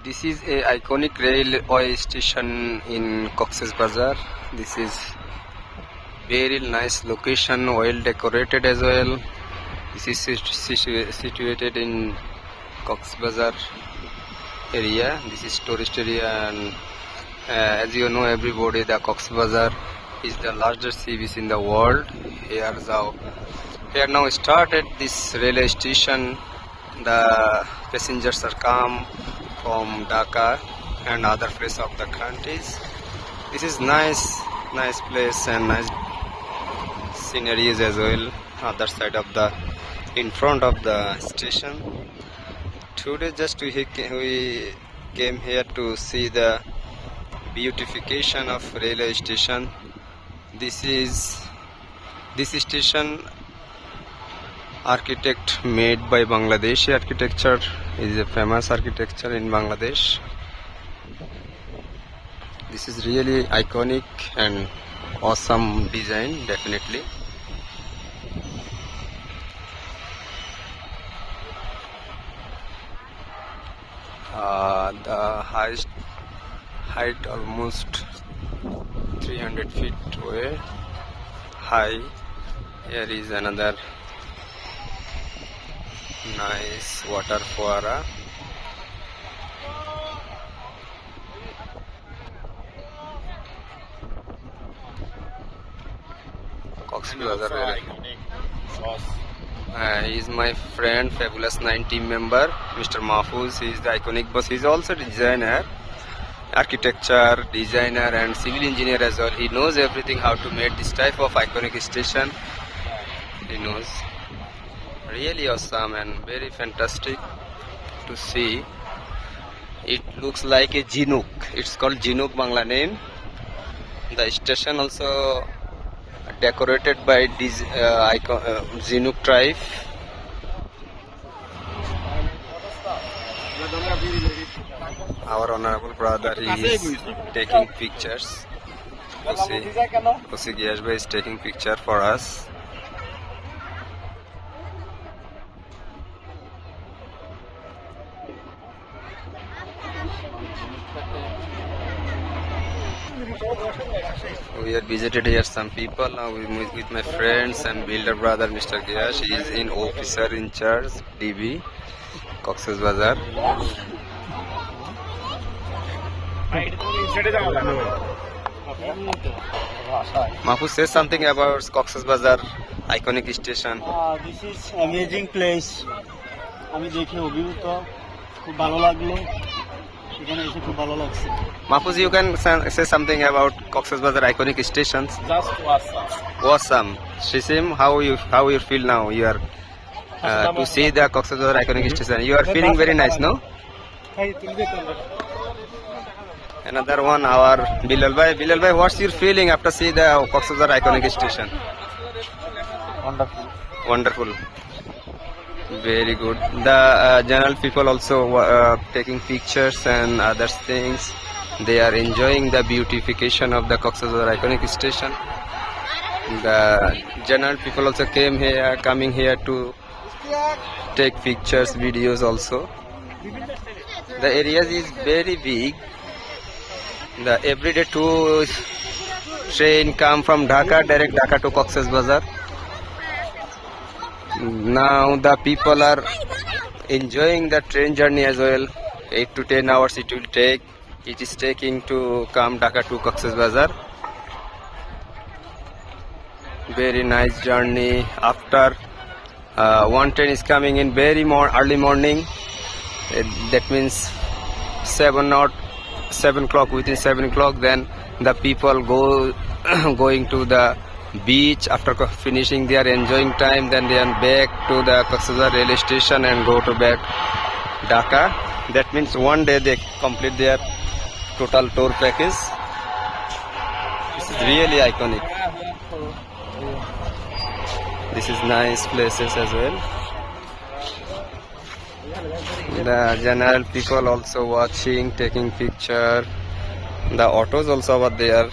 This is a iconic railway station in Cox Bazar. This is very nice location, well decorated as well. This is situated in Cox Bazar area. This is tourist area, and as you know everybody, the Cox Bazar is the largest sea beach in the world. Here now started this railway station. The passengers are come from Dhaka and other places of the countries. This is nice place and nice sceneries as well. Other side of the in front of the station. Today just we came here to see the beautification of railway station. This station architect made by Bangladeshi architecture, is a famous architecture in Bangladesh. This is really iconic and awesome design, definitely. The height almost 300 feet away high. Here is another nice water fawara. Cox Bazar. He is my friend, Fabulous 9 team member, Mr. Mahfouz. He is the iconic boss. He is also designer, architecture, designer and civil engineer as well. He knows everything how to make this type of iconic station. He knows. Really awesome and very fantastic to see. It looks like a Jinook. It's called Jinook Bangla name. The station also decorated by this Jinook tribe. Our honorable brother is taking pictures. Kosi Giyashbhai is taking picture for us. We have visited here some people. Now we meet with my friends and builder brother Mr. Giyash. He is in officer in charge DB Cox Bazar. Mahfouz, say something about Cox Bazar iconic station. This is amazing place. আমি দেখে অভিভূত, খুব ভালো লাগলো। এখানে এসে খুব ভালো লাগছে। Mahfouz, you can say something about Cox Bazar iconic stations. Just awesome. Awesome. Shisim, how you feel now? You are to see the Cox Bazar iconic station. You are feeling very nice, no? Another one, our Bilal Bhai. Bilal Bhai, what's your feeling after see the Cox Bazar iconic station? Wonderful. Wonderful. Very good. The general people also taking pictures and other things. They are enjoying the beautification of the Cox Bazar iconic station. The general people also coming here to take pictures, videos also. The area is very big. The everyday two train come from Dhaka, direct Dhaka to Cox Bazar. Now the people are enjoying the train journey as well. 8 to 10 hours it will take. It is taking to come Dhaka to Cox Bazar. Very nice journey. After one train is coming in very early morning. That means 7 o'clock. Within 7 o'clock, then the people going to the beach. After finishing their enjoying time, then they are back to the Cox Bazar railway station and go to back Dhaka. That means one day they complete their total tour package. This is really iconic. This is nice places as well. The general people also watching, taking picture. The autos also over there.